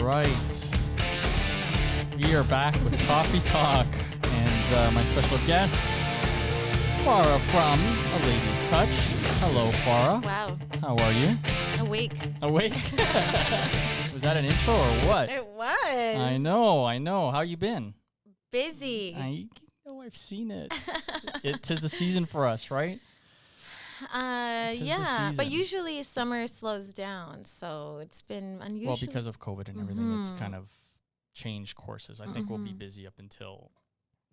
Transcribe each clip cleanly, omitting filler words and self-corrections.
right. We are back with Coffee Talk and my special guest, Farah from A Lady's Touch. Hello, Farah. Wow. How are you? Awake. Awake? Was that an intro or what? It was. I know. How you been? Busy. I've seen it. It is a season for us, right? Yeah, but usually summer slows down, so it's been unusual. Well, because of COVID and everything, it's kind of changed courses. I think we'll be busy up until,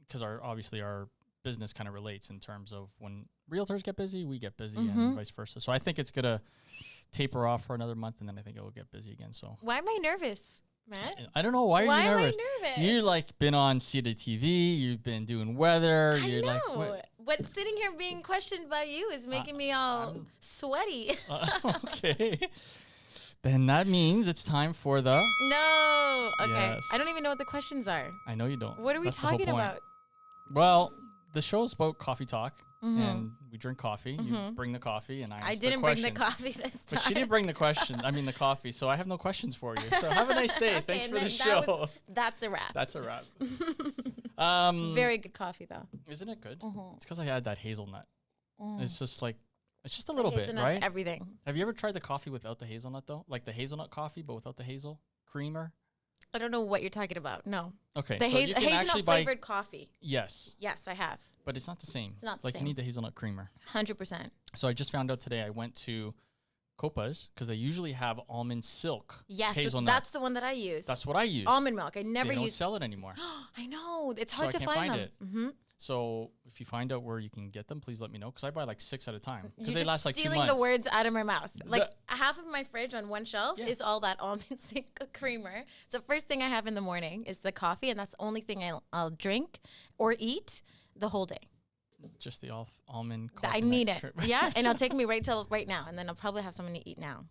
because obviously our business kind of relates in terms of when realtors get busy, we get busy, and vice versa. So I think it's gonna taper off for another month, and then I think it will get busy again. So why am I nervous, Matt? I don't know. Why are you nervous? Am I nervous? You like been on CTV. You've been doing weather. I you're know. Like, what sitting here being questioned by you is making me all sweaty. Okay. Then that means it's time for the... No. Okay. Yes. I don't even know what the questions are. I know you don't. What are we That's the whole talking point. about? Well, the show's about coffee talk, and we drink coffee. You bring the coffee, and I didn't bring the coffee this time. But she didn't bring the coffee, so I have no questions for you. So have a nice day. Okay, Thanks for the show. That's a wrap. That's a wrap. It's very good coffee, though. Isn't it good? It's because I had that hazelnut. It's just a little bit, Hazelnut's right? everything. Have you ever tried the coffee without the hazelnut, though? Like the hazelnut coffee, but without the hazel creamer? I don't know what you're talking about. No. Okay. The so you can hazelnut flavored coffee. Yes. Yes, I have. But it's not the same. It's not the like same. You need the hazelnut creamer. 100%. So I just found out today I went to Copa's because they usually have almond silk. Yes, hazelnut. that's the one that I use. That's what I use. Almond milk. I never They don't use. sell it anymore. I know. It's hard So to I can't find find them. it. So if you find out where you can get them, please let me know because I buy like 6 at a time because You're they just last like 2 months. stealing the words out of my mouth. Like half of my fridge on one shelf is all that almond silk creamer. So first thing I have in the morning is the coffee, and that's the only thing I'll drink or eat the whole day. Just the almond coffee. I need it. Yeah, and it'll take me right now, and then I'll probably have something to eat now.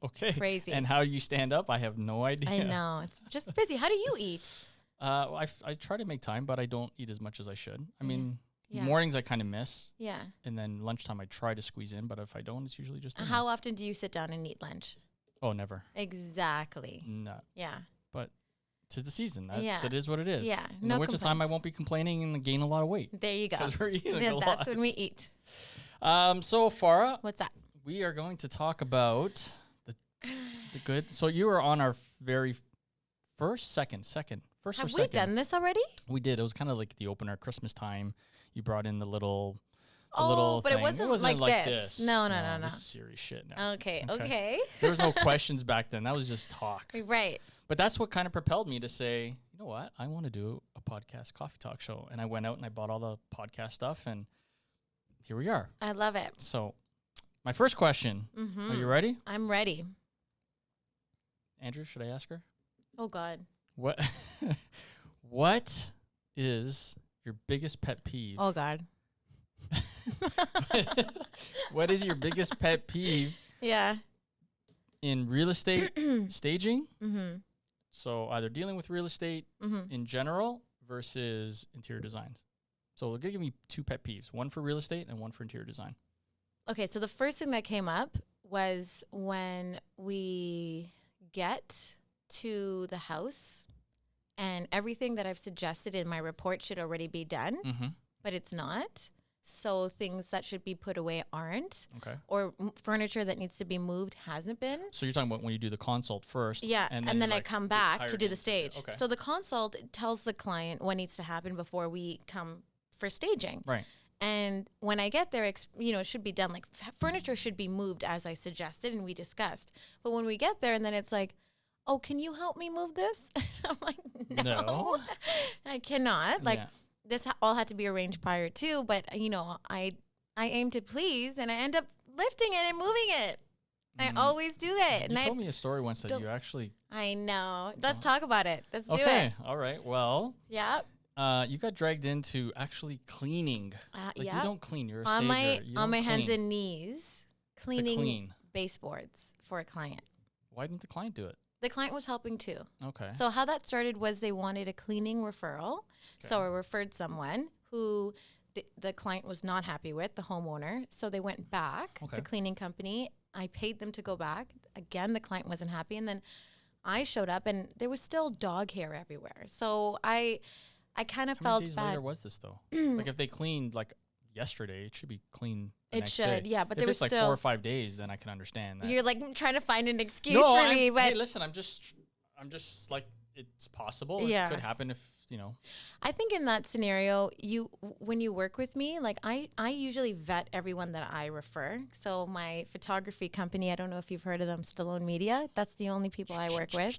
Okay. Crazy. And how you stand up, I have no idea. I know. It's just busy. How do you eat? I try to make time, but I don't eat as much as I should. I mean, Yeah. mornings I kind of miss. Yeah. And then lunchtime I try to squeeze in, but if I don't, it's usually just dinner. How often do you sit down and eat lunch? Oh, never. Exactly. No. Yeah. But 'tis the season. Yeah. It is what it is. Yeah, In no the wintertime, I complaints. won't be complaining and gain a lot of weight. There you go. Because we're eating a lot. That's when we eat. So, Farah, What's that? we are going to talk about the good. So you were on our very first, second. Have we done this already? We did. It was kind of like the opener, Christmas time. You brought in the little But thing. it wasn't like this. No. This is serious shit now. Okay. There was no questions back then. That was just talk. Right. But that's what kind of propelled me to say, you know what? I want to do a podcast coffee talk show. And I went out and I bought all the podcast stuff, and here we are. I love it. So my first question, are you ready? I'm ready. Andrew, should I ask her? Oh, God. What is your biggest pet peeve? Oh, God. What is your biggest pet peeve Yeah. in real estate staging? So either dealing with real estate in general versus interior designs. So we're going to give me 2 pet peeves, one for real estate and one for interior design. Okay, so the first thing that came up was when we get to the house and everything that I've suggested in my report should already be done, but it's not. So things that should be put away aren't. Okay. Or furniture that needs to be moved hasn't been. So you're talking about when you do the consult first. Yeah, and then I come back to do the stage. Okay. So the consult tells the client what needs to happen before we come for staging. Right. And when I get there, it should be done. Like furniture should be moved as I suggested and we discussed. But when we get there and then it's like, oh, can you help me move this? I'm like, no. I cannot. Like, this all had to be arranged prior to, but, I aim to please, and I end up lifting it and moving it. I always do it. You told me a story once that you actually... I know. Let's talk about it. Let's do it. Okay. All right. Well... Yeah. You got dragged into actually cleaning. You don't clean. You're a stager. On my hands and knees, cleaning baseboards for a client. Why didn't the client do it? The client was helping too. Okay. So how that started was they wanted a cleaning referral. Okay. So I referred someone who the client was not happy with, the homeowner. So they went back, the cleaning company. I paid them to go back. Again, the client wasn't happy. And then I showed up and there was still dog hair everywhere. So I kind of felt How many days bad. later was this though? Like if they cleaned like yesterday, it should be clean the It next should, day. yeah, but if there was it's like still 4 or 5 days, then I can understand that. You're like trying to find an excuse No, for me, but hey, listen, I'm just like, it's possible. Yeah. It could happen if, I think in that scenario, when you work with me, like I usually vet everyone that I refer. So my photography company, I don't know if you've heard of them, StalloneMedia. That's the only people I work with.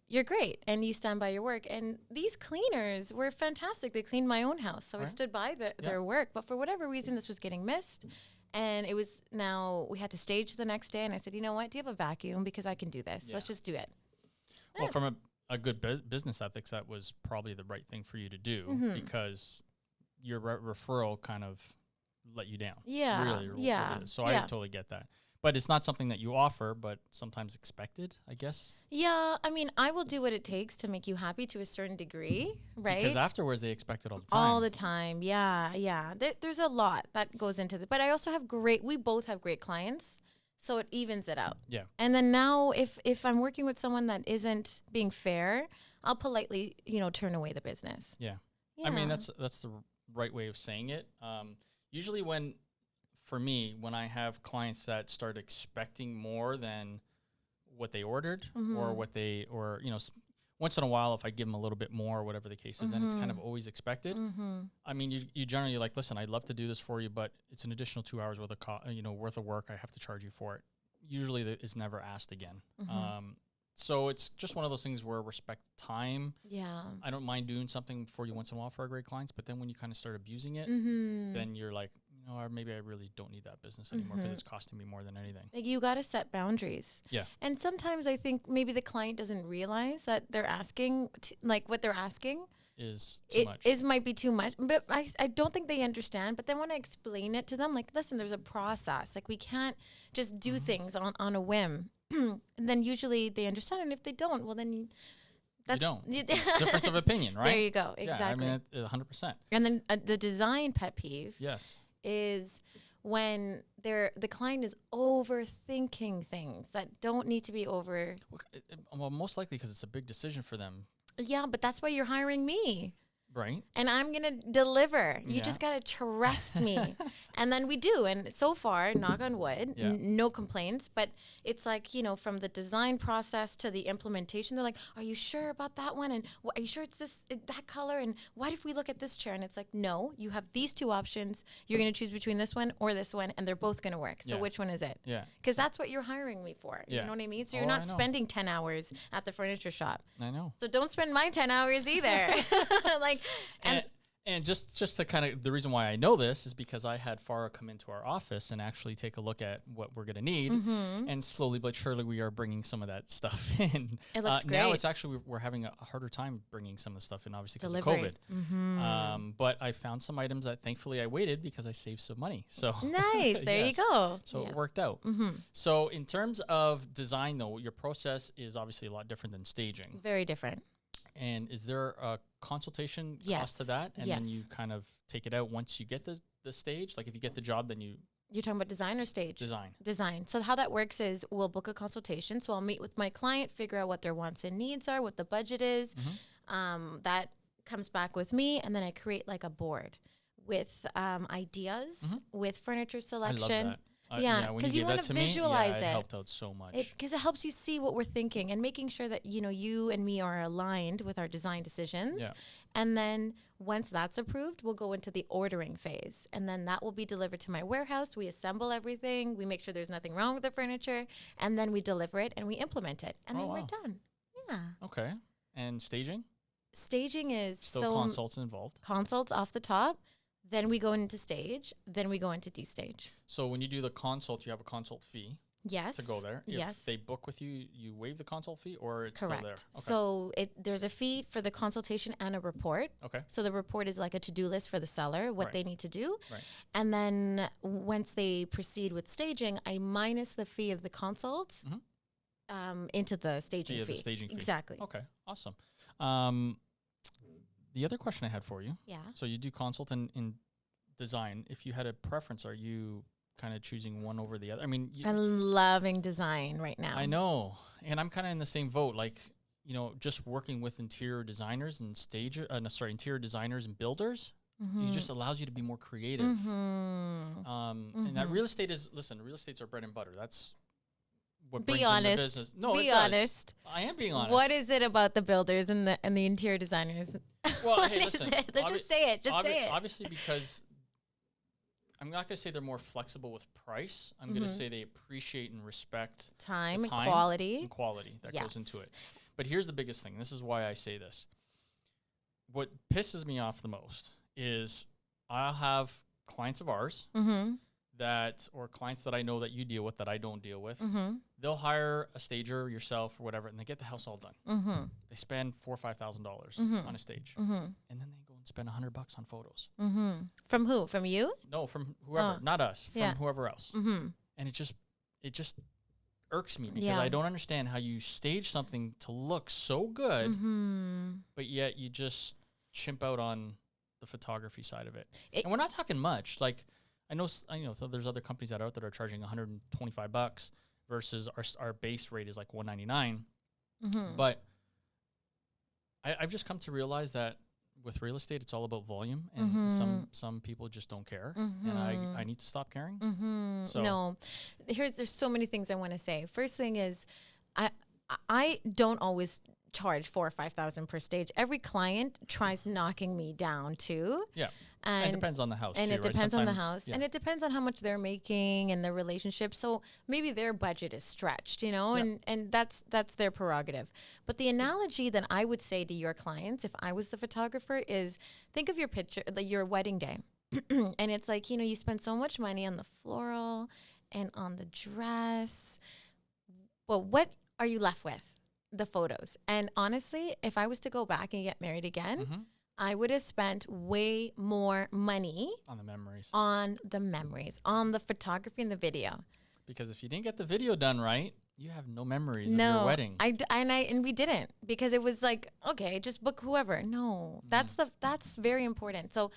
You're great, and you stand by your work. And these cleaners were fantastic. They cleaned my own house, so I stood by their work. But for whatever reason, this was getting missed. And it was now we had to stage the next day. And I said, you know what? Do you have a vacuum? Because I can do this. Let's just do it. Well, from a good business ethics, that was probably the right thing for you to do because your referral kind of let you down. Yeah. Really, yeah. Really. So I totally get that. But it's not something that you offer, but sometimes expected, I guess. Yeah. I mean, I will do what it takes to make you happy to a certain degree, right? Because afterwards they expect it all the time. All the time. Yeah. Yeah. There's a lot that goes into it. But I also have we both have great clients. So it evens it out. Yeah. And then now if I'm working with someone that isn't being fair, I'll politely, turn away the business. Yeah. I mean, that's the right way of saying it. Usually for me, when I have clients that start expecting more than what they ordered or once in a while, if I give them a little bit more or whatever the case is, then it's kind of always expected. I mean, you generally like, listen, I'd love to do this for you, but it's an additional 2 hours worth of work. I have to charge you for it. Usually it's never asked again. So it's just one of those things where respect time. Yeah. I don't mind doing something for you once in a while for our great clients, but then when you kind of start abusing it, then you're like, or maybe I really don't need that business anymore because it's costing me more than anything. Like you got to set boundaries. Yeah. And sometimes I think maybe the client doesn't realize that they're asking, what they're asking is too much. Might be too much. But I don't think they understand. But then when I explain it to them, like, listen, there's a process. Like we can't just do things on a whim. And then usually they understand. And if they don't, well, then you don't. It's a difference of opinion, right? There you go. Exactly. Yeah, I mean, 100%. And then the design pet peeve. Yes. Is when the client is overthinking things that don't need to be over. Well, most likely because it's a big decision for them. Yeah, but that's why you're hiring me. Right. And I'm going to deliver. You just got to trust me. And then we do. And so far, knock on wood, no complaints. But it's like, from the design process to the implementation, they're like, are you sure about that one? And are you sure it's that color? And what if we look at this chair? And it's like, no, you have these two options. You're going to choose between this one or this one. And they're both going to work. So which one is it? Yeah. Because that's what you're hiring me for. You know what I mean? So you're not spending 10 hours at the furniture shop. I know. So don't spend my 10 hours either. And just to kind of, the reason why I know this is because I had Farah come into our office and actually take a look at what we're going to need. And slowly but surely we are bringing some of that stuff in. It looks great. Now it's actually, we're having a harder time bringing some of the stuff in, obviously because of COVID. But I found some items that thankfully I waited because I saved some money. So nice. There you go. So it worked out. So in terms of design though, your process is obviously a lot different than staging. Very different. And is there a consultation cost to that? And then you kind of take it out once you get the stage? Like if you get the job, then You're talking about design or stage? Design. So how that works is we'll book a consultation. So I'll meet with my client, figure out what their wants and needs are, what the budget is. That comes back with me. And then I create like a board with ideas, with furniture selection. I love that. Because you want to visualize it. It helped out so much. Because it helps you see what we're thinking and making sure that, you and me are aligned with our design decisions. Yeah. And then once that's approved, we'll go into the ordering phase. And then that will be delivered to my warehouse. We assemble everything. We make sure there's nothing wrong with the furniture. And then we deliver it and we implement it. And then we're done. Yeah. Okay. And staging? Staging is still consults involved. Consults off the top. Then we go into stage. Then we go into destage. So when you do the consult, you have a consult fee. Yes. To go there. If they book with you, you waive the consult fee or it's correct. Still there? Okay. So there's a fee for the consultation and a report. Okay. So the report is like a to-do list for the seller, what they need to do. Right. And then once they proceed with staging, I minus the fee of the consult into the staging fee. The staging fee. Exactly. Okay. Awesome. The other question I had for you. Yeah. So you do consult in design. If you had a preference, are you kind of choosing one over the other. I mean, I'm loving design right now. I know. And I'm kind of in the same boat. Like, you know, just working with interior designers and interior designers and builders, it just allows you to be more creative. And that real estate real estate's our bread and butter. That's what brings in the business. No, be honest. I am being honest. What is it about the builders and the interior designers? Well, hey, listen. Just say it. Say it. Obviously, because I'm not going to say they're more flexible with price. I'm going to say they appreciate and respect time and quality that goes into it. But here's the biggest thing. This is why I say this. What pisses me off the most is I'll have clients of ours or clients that I know that you deal with that I don't deal with. They'll hire a stager, yourself, or whatever, and they get the house all done. They spend $4,000 or $5,000 on a stage, and then they go and spend $100 on photos. From who? From you? No, from whoever, not us. From whoever else. And it just irks me because I don't understand how you stage something to look so good, but yet you just chimp out on the photography side of it. And we're not talking much. Like, I know, so there's other companies that are charging $125 versus our base rate is like $199. But I've just come to realize that with real estate, it's all about volume, and some people just don't care, and I need to stop caring. So no, there's so many things I want to say. First thing is, I don't always charge $4,000 or $5,000 per stage. Every client tries knocking me down too. Yeah. And it depends on the house. And too, it depends on the house. Yeah. And it depends on how much they're making and their relationship. So maybe their budget is stretched, you know, and that's their prerogative. But the analogy that I would say to your clients, if I was the photographer, is think of your picture, your wedding day. And it's like, you know, you spend so much money on the floral and on the dress. But what are you left with? The photos. And honestly, if I was to go back and get married again, I would have spent way more money on the memories, on the photography and the video. Because if you didn't get the video done right, you have no memories of your wedding. And we didn't, because it was like, okay, just book whoever. No, that's very important. So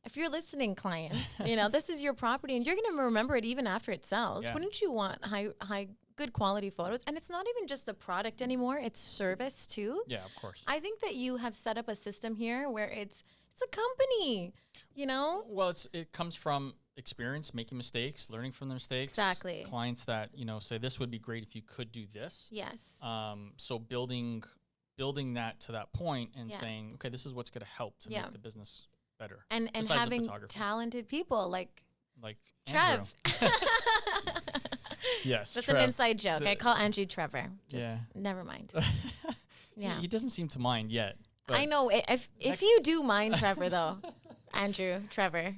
if you're listening, clients, you know, this is your property and you're going to remember it even after it sells. Yeah. Wouldn't you want high good quality photos? And it's not even just the product anymore, it's service too. Yeah, of course. I think that you have set up a system here where it's a company, you know? Well, it comes from experience, making mistakes, learning from the mistakes. Exactly. Clients that, you know, say this would be great if you could do this. Yes. So building that to that point and saying, okay, this is what's going to help to make the business better. And having talented people like Trev. Yes, that's Trev. An inside joke. I call Andrew Trevor. Never mind. Yeah, he doesn't seem to mind yet. I know. If you do mind Trevor though, Andrew Trevor,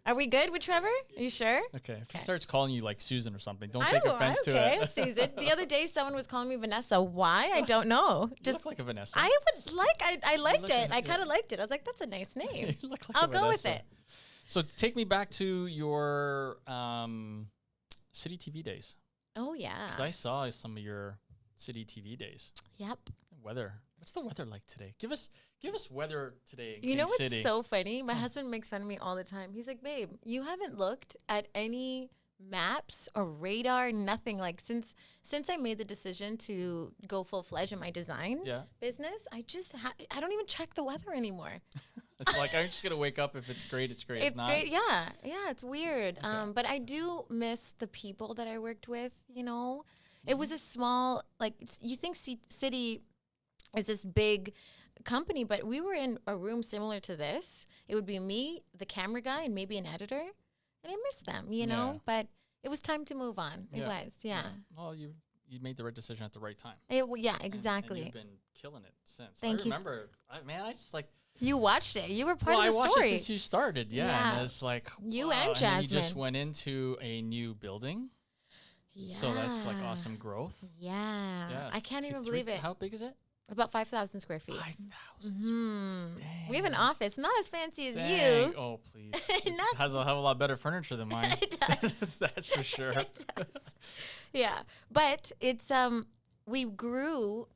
are we good with Trevor? Are you sure? Okay. If he starts calling you like Susan or something, don't take offense to it. Okay, Susan. The other day, someone was calling me Vanessa. Why? I don't know. You look like a Vanessa. I liked it. I kind of liked it. I was like, that's a nice name. You look like I'll go with it. So take me back to your city TV days. Oh, yeah. Because I saw some of your city TV days. Yep. Weather. What's the weather like today? Give us weather today in You know King what's City. So funny? My husband makes fun of me all the time. He's like, babe, you haven't looked at any maps or radar, nothing. Like since I made the decision to go full-fledged in my design business, I don't even check the weather anymore. It's like, I'm just going to wake up. If it's great, it's great. It's great. Yeah. Yeah. It's weird. Okay. But I do miss the people that I worked with, you know. It was a small, like, you think City is this big company, but we were in a room similar to this. It would be me, the camera guy, and maybe an editor. And I miss them, you know. But it was time to move on. It was, Well, you made the right decision at the right time. Exactly. And you've been killing it since. Thank you. I remember, I just like... You watched it. You were part of the story. I watched it since you started, And it's like, you and Jasmine. And you just went into a new building. Yeah. So that's like awesome growth. Yeah. I can't even believe it. How big is it? About 5,000 square feet. 5,000 Dang. We have an office, not as fancy as you. Oh, please. It has a hell of a lot better furniture than mine. It does. That's for sure. It does. Yeah. But it's, we grew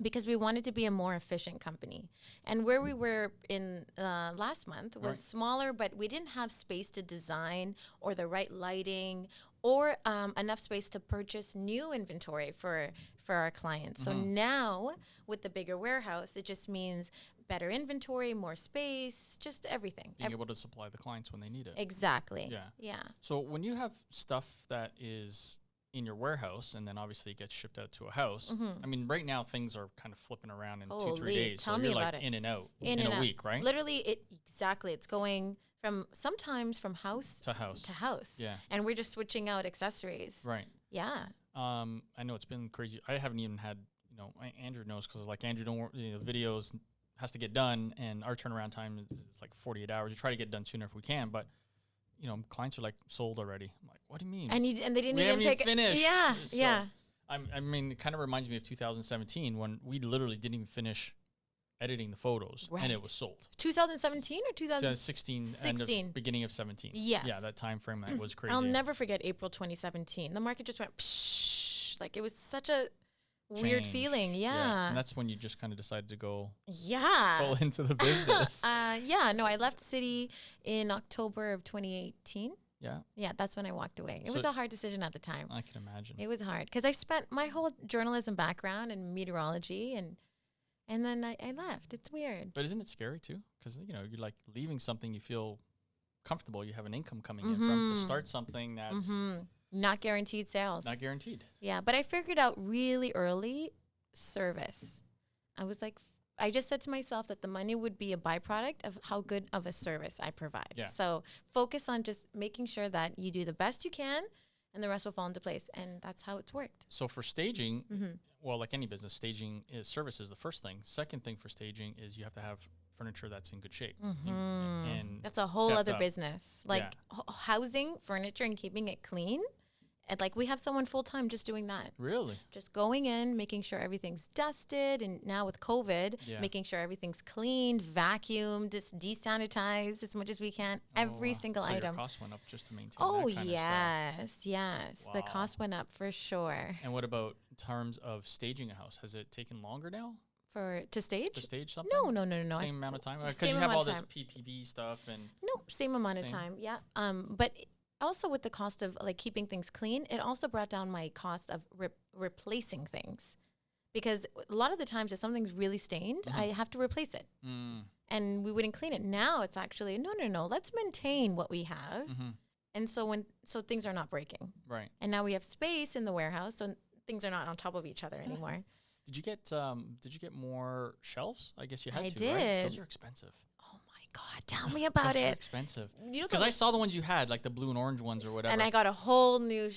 because we wanted to be a more efficient company. And where we were in last month was smaller, but we didn't have space to design or the right lighting or enough space to purchase new inventory for our clients. So now with the bigger warehouse, it just means better inventory, more space, just everything. Being able to supply the clients when they need it. Exactly. Yeah. Yeah. So when you have stuff that is in your warehouse and then obviously it gets shipped out to a house, I mean, right now things are kind of flipping around in 2-3 days. Tell so me you're about like it. in and out in a week, right? Literally, it's going from sometimes from house to house. Yeah. And we're just switching out accessories. Right. Yeah. I know it's been crazy. I haven't even had, Andrew knows because like Andrew don't work, videos has to get done and our turnaround time is like 48 hours. We try to get done sooner if we can, but clients are like sold already. I'm like, what do you mean? And they didn't we even haven't even finished. Yeah. So Yeah. I mean, it kind of reminds me of 2017 when we literally didn't even finish editing the photos and it was sold. 2017 or 2016? 16. Beginning of 17. Yes. Yeah, that time frame that was crazy. I'll never forget April 2017. The market just went psh, like it was such a weird feeling. Yeah. And that's when you just kind of decided to go Yeah. full into the business. No, I left City in October of 2018. Yeah. Yeah, that's when I walked away. It was a hard decision at the time. I can imagine. It was hard because I spent my whole journalism background in meteorology and then I left. It's weird. But isn't it scary too? Because, you're like leaving something you feel comfortable. You have an income coming in from to start something that's not guaranteed sales. not guaranteed. Yeah, but I figured out really early service. I just said to myself that the money would be a byproduct of how good of a service I provide. Yeah. So focus on just making sure that you do the best you can and the rest will fall into place. And that's how it's worked. So for staging, well, like any business, staging is service is the first thing. Second thing for staging is you have to have furniture that's in good shape. And that's a whole other up. business. Like housing, furniture, and keeping it clean. And like we have someone full time just doing that. Really? Just going in, making sure everything's dusted, and now with COVID, making sure everything's cleaned, vacuumed, just desanitized as much as we can. Every single item. Your cost went up just to maintain Oh that kind of stuff. yes. The cost went up for sure. And what about in terms of staging a house? Has it taken longer now? To stage? To stage something? No. Same amount of time? Because you have all this PPP stuff and... No, same amount of time, yeah. But also with the cost of like keeping things clean, it also brought down my cost of replacing things. Because a lot of the times if something's really stained, I have to replace it. And we wouldn't clean it. Now it's actually, no, let's maintain what we have. And so things are not breaking. Right. And now we have space in the warehouse, so things are not on top of each other anymore. Did you get more shelves? I guess you had to, did. Right? Those are expensive. Oh my God, tell me about it. Expensive. Because I saw the ones you had, like the blue and orange ones or whatever. And I got a whole new...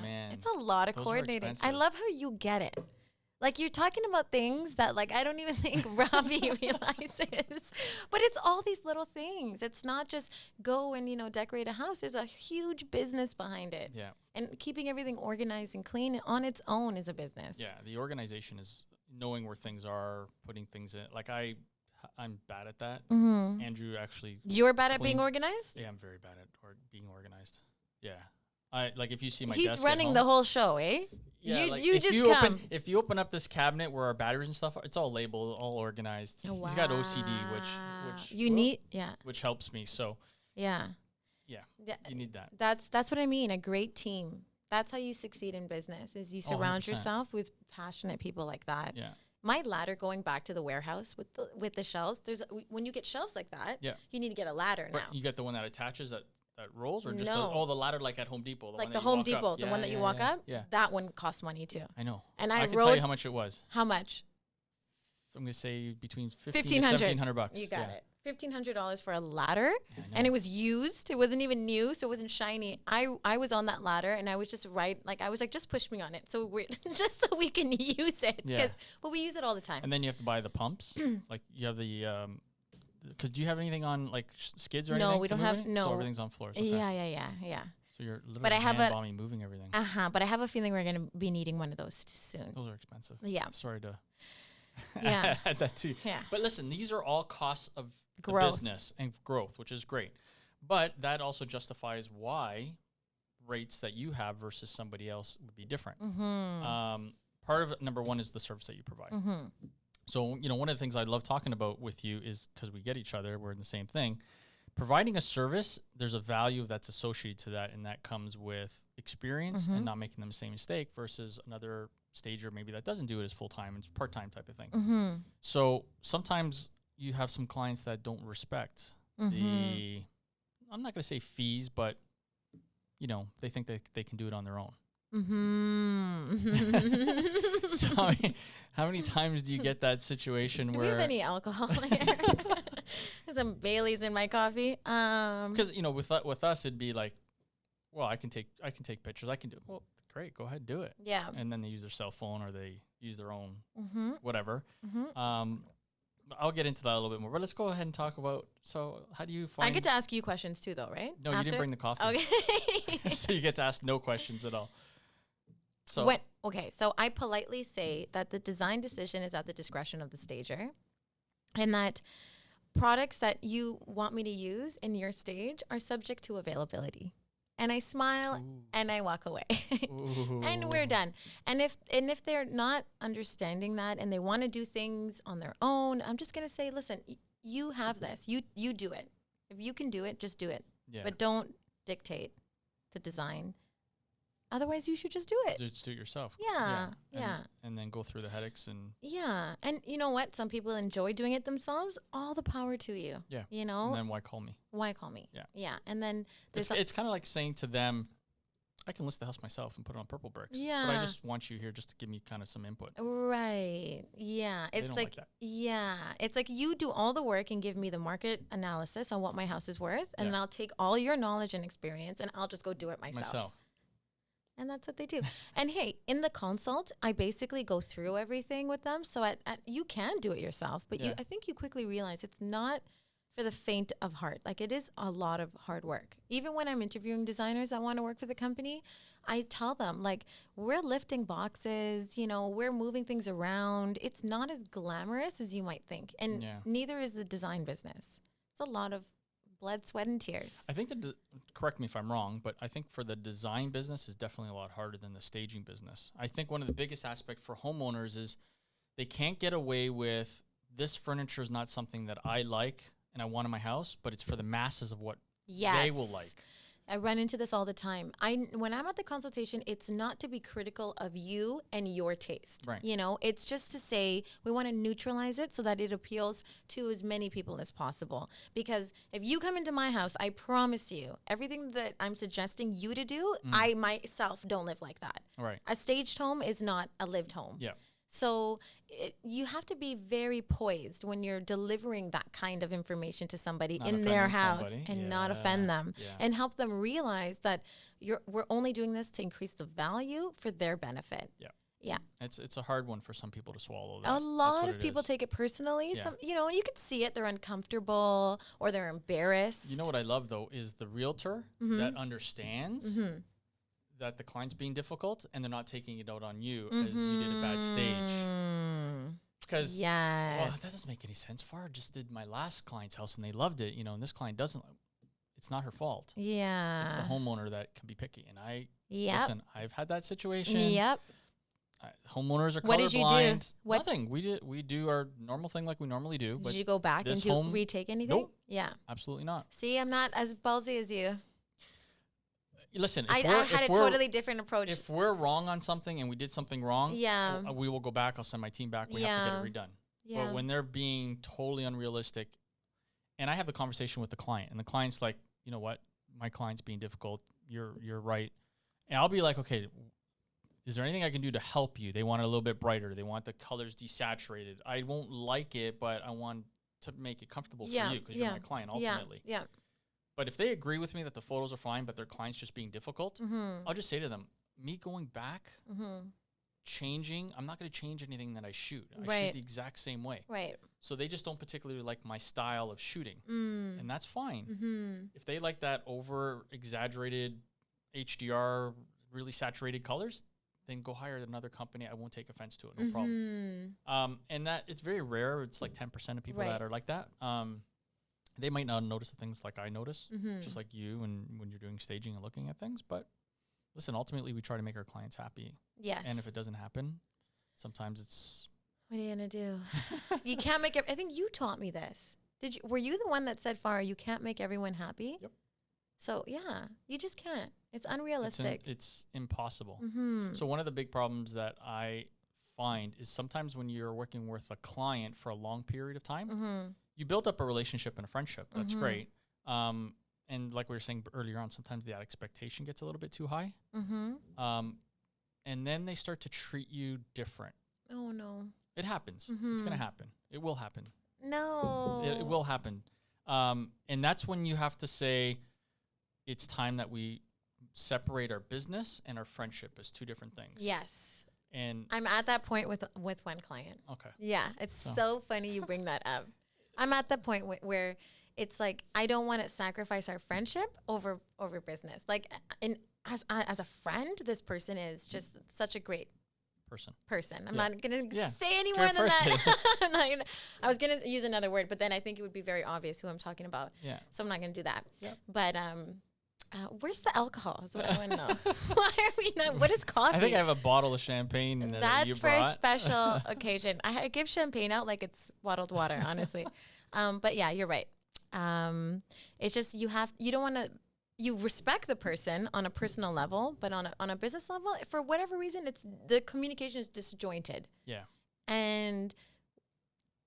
man. It's a lot of coordinating. I love how you get it. Like you're talking about things that like I don't even think Robbie realizes. But it's all these little things. It's not just go and, decorate a house. There's a huge business behind it. Yeah. And keeping everything organized and clean on its own is a business. Yeah, the organization is knowing where things are, putting things in. Like I'm bad at that. Andrew actually... You're bad at being organized? Yeah, I'm very bad at being organized. Yeah. If you see my desk He's running the whole show, eh? Yeah, you just come. If you open up this cabinet where our batteries and stuff are, it's all labeled, all organized. Wow. He's got OCD, which helps me. So yeah, you need that. That's what I mean. A great team. That's how you succeed in business. Is you surround yourself with passionate people like that. Yeah. My ladder going back to the warehouse with the shelves. When you get shelves like that, you need to get a ladder now. You get the one that attaches that rolls, or just the ladder like at Home Depot, the Home Depot, the one that you walk up. Yeah, that one costs money too. I know. And I can tell you how much it was. How much? I'm gonna say between $1,500 to $1,700. You got it. $1,500 for a ladder, and it was used. It wasn't even new, so it wasn't shiny. I was on that ladder, and I was just just push me on it, so we're just so we can use it. But we use it all the time. And then you have to buy the pumps. Like you have the. Because do you have anything on like skids or anything? No, we don't have. No, so everything's on floors. Okay. Yeah. So you're literally hand-bombing moving everything. But I have a feeling we're gonna be needing one of those soon. Those are expensive. Yeah. Sorry to. Add that too. Yeah. But listen, these are all costs of growth. The business and growth, which is great. But that also justifies why rates that you have versus somebody else would be different. part of it, number one, is the service that you provide. Mm-hmm. So, you know, one of the things I love talking about with you is, because we get each other, we're in the same thing. Providing a service, there's a value that's associated to that, and that comes with experience and not making the same mistake versus another stager maybe that doesn't do it as full-time, it's part-time type of thing. Mm-hmm. So sometimes you have some clients that don't respect the, I'm not going to say fees, but, you know, they think that they can do it on their own. So how many times do you get that situation do where... we have any alcohol here? Some Baileys in my coffee. Because, you know, with us, it'd be like, well, I can take pictures. I can do it. Well, great. Go ahead, do it. Yeah. And then they use their cell phone or they use their own whatever. I'll get into that a little bit more. But let's go ahead and talk about, so how do you find... I get to ask you questions too, though, right? No, you didn't bring the coffee. Okay. So you get to ask no questions at all. So so I politely say that the design decision is at the discretion of the stager, and that products that you want me to use in your stage are subject to availability. And I smile and I walk away. And we're done. And if they're not understanding that and they want to do things on their own, I'm just going to say, listen, you have this. You do it. If you can do it, just do it. Yeah. But don't dictate the design. Otherwise, you should just do it. Just do it yourself. Yeah. And then go through the headaches and... Yeah. And you know what? Some people enjoy doing it themselves. All the power to you. Yeah. You know? And then why call me? Why call me? Yeah. Yeah. And then there's... It's kind of like saying to them, I can list the house myself and put it on purple bricks. Yeah. But I just want you here just to give me kind of some input. Right. Yeah. They It's don't like that. yeah. It's like you do all the work and give me the market analysis on what my house is worth. And then I'll take all your knowledge and experience and I'll just go do it myself. And that's what they do. And hey, in the consult, I basically go through everything with them. So you can do it yourself, but I think you quickly realize it's not for the faint of heart. Like, it is a lot of hard work. Even when I'm interviewing designers that want to work for the company, I tell them, like, we're lifting boxes, you know, we're moving things around. It's not as glamorous as you might think. And neither is the design business. It's a lot of blood, sweat, and tears. I think correct me if I'm wrong, but I think for the design business is definitely a lot harder than the staging business. I think one of the biggest aspects for homeowners is they can't get away with, this furniture is not something that I like and I want in my house, but it's for the masses of what they will like. I run into this all the time. When I'm at the consultation, it's not to be critical of you and your taste. Right. You know, it's just to say we want to neutralize it so that it appeals to as many people as possible. Because if you come into my house, I promise you, everything that I'm suggesting you to do, I myself don't live like that. Right. A staged home is not a lived home. Yeah. So you have to be very poised when you're delivering that kind of information to somebody in their house and not offend them and help them realize that we're only doing this to increase the value for their benefit. Yeah. Yeah. It's a hard one for some people to swallow. A lot of people take it personally. Yeah. Some, you know, and you can see it. They're uncomfortable or they're embarrassed. You know what I love, though, is the realtor that understands that the client's being difficult and they're not taking it out on you as you did a bad stage. Because, well, that doesn't make any sense. Farah just did my last client's house and they loved it, you know, and this client doesn't. It's not her fault. Yeah. It's the homeowner that can be picky. And listen, I've had that situation. Yep. Homeowners are colorblind. What did you do? Nothing. We do our normal thing like we normally do. Did you go back and retake anything? Nope. Yeah. Absolutely not. See, I'm not as ballsy as you. Listen, I had a totally different approach. If we're wrong on something and we did something wrong, we will go back. I'll send my team back. We have to get it redone. Yeah. But when they're being totally unrealistic, and I have the conversation with the client, and the client's like, you know what, my client's being difficult. You're right. And I'll be like, okay, is there anything I can do to help you? They want it a little bit brighter. They want the colors desaturated. I won't like it, but I want to make it comfortable for you because you're my client ultimately. Yeah. But if they agree with me that the photos are fine, but their client's just being difficult, I'll just say to them, me going back, changing, I'm not going to change anything that I shoot. I shoot the exact same way. Right. So they just don't particularly like my style of shooting. And that's fine. If they like that over-exaggerated HDR, really saturated colors, then go hire another company. I won't take offense to it. No problem. And that it's very rare. It's like 10% of people that are like that. They might not notice the things like I notice, just like you and when you're doing staging and looking at things. But listen, ultimately, we try to make our clients happy. Yes. And if it doesn't happen, Sometimes it's. What are you gonna do? You can't make I think you taught me this. Were you the one that said, Farah, you can't make everyone happy? Yep. So yeah, you just can't. It's unrealistic. It's impossible. Mm-hmm. So one of the big problems that I find is sometimes when you're working with a client for a long period of time, Mm-hmm. you build up a relationship and a friendship. That's Mm-hmm. great. And like we were saying earlier on, sometimes that expectation gets a little bit too high. Mm-hmm. And then they start to treat you different. Oh no. It happens. Mm-hmm. It's going to happen. It will happen. No. It will happen. And that's when you have to say, it's time that we separate our business and our friendship as two different things. Yes. And I'm at that point with one client. okay. Yeah, it's so funny you bring that up. I'm at the point where it's like I don't want to sacrifice our friendship over business. Like, as a friend, this person is just such a great person. I'm not gonna say any more than that. I'm not gonna, I was gonna use another word, but then I think it would be very obvious who I'm talking about. Yeah. So I'm not gonna do that. Yeah. But where's the alcohol? Is what I want to know. Why are we not? What is coffee? I think I have a bottle of champagne. That you for a special occasion. I give champagne out like it's bottled water, honestly. But yeah, you're right. It's just you don't want to. You respect the person on a personal level, but on a business level, for whatever reason, the communication is disjointed. Yeah. And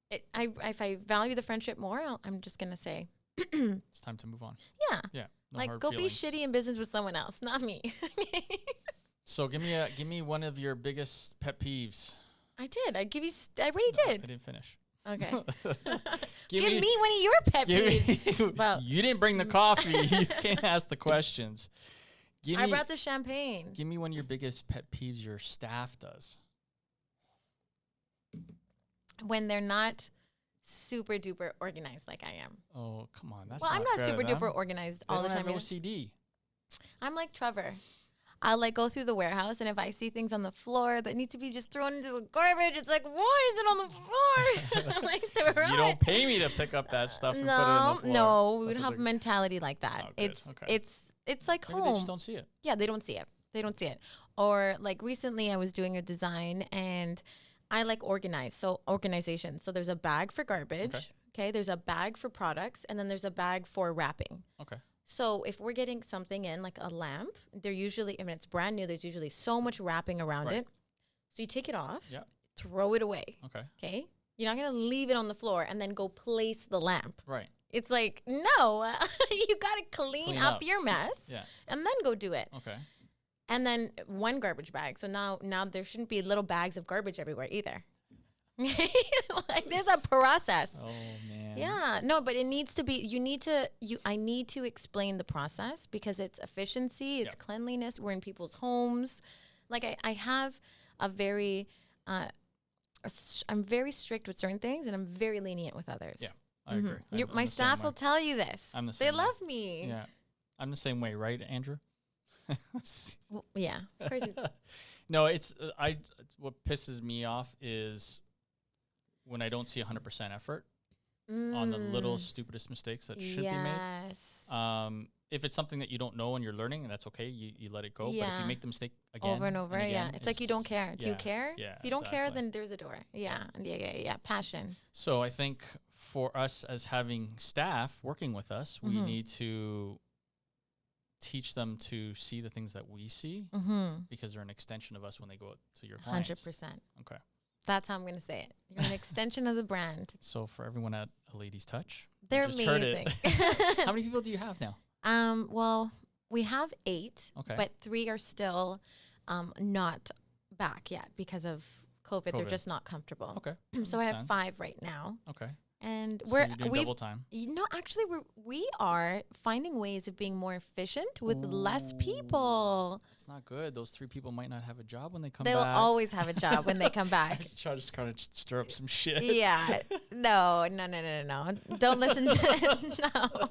if I value the friendship more, I'm just gonna say it's time to move on. Yeah. Yeah. No like go feelings. Be shitty in business with someone else, not me. So give me one of your biggest pet peeves. I already did. I didn't finish. Okay. Give me one of your pet peeves. Well, you didn't bring the coffee. You can't ask the questions. I brought the champagne. Give me one of your biggest pet peeves your staff does. When they're not super duper organized like I am. Oh, come on. That's I'm not super duper organized all the time. They don't have OCD. I'm like Trevor. I'll like go through the warehouse, and if I see things on the floor that need to be just thrown into the garbage, it's like, why is it on the floor? I'm like, you don't pay me to pick up that stuff and put it on the floor. No, we don't have a mentality like that. Oh, it's like maybe home. They just don't see it. Yeah, they don't see it. Or like recently, I was doing a design, and I like organization. So there's a bag for garbage. Okay. There's a bag for products, and then there's a bag for wrapping. Okay. So if we're getting something in, like a lamp, they're usually, it's brand new, there's usually so much wrapping around it. So you take it off, throw it away. Okay. You're not going to leave it on the floor and then go place the lamp. Right. It's like, no, you got to clean up your mess and then go do it. Okay. And then one garbage bag. So now there shouldn't be little bags of garbage everywhere either. Like there's a process. Oh man. Yeah. No, but it needs to be, I need to explain the process because it's efficiency, it's cleanliness. We're in people's homes. Like I have a very, I'm very strict with certain things and I'm very lenient with others. Yeah, I agree. My staff will tell you this. I'm the same way. They love me. Yeah. I'm the same way, right, Andrew? Well, yeah. Of course. No, it's, what pisses me off is when I don't see 100% effort on the little stupidest mistakes that should be made. If it's something that you don't know and you're learning, and that's okay, you let it go. Yeah. But if you make the mistake again, over and over, again, it's like you don't care. Do you care? Yeah. If you don't care, then there's a door. Yeah. Yeah. Passion. So I think for us as having staff working with us, we need to teach them to see the things that we see because they're an extension of us when they go out to your clients. 100%. Okay. That's how I'm going to say it. You're an extension of the brand. So for everyone at A Lady's Touch, they're amazing. How many people do you have now? Well, we have 8, but 3 are still not back yet because of COVID. They're just not comfortable. Okay. So I have 5 right now. Okay. And so you're doing double time. Actually, we are finding ways of being more efficient with less people. It's not good. Those 3 people might not have a job when they come back. They will always have a job when they come back. Try to just kind of stir up some shit. Yeah. No. Don't listen to no.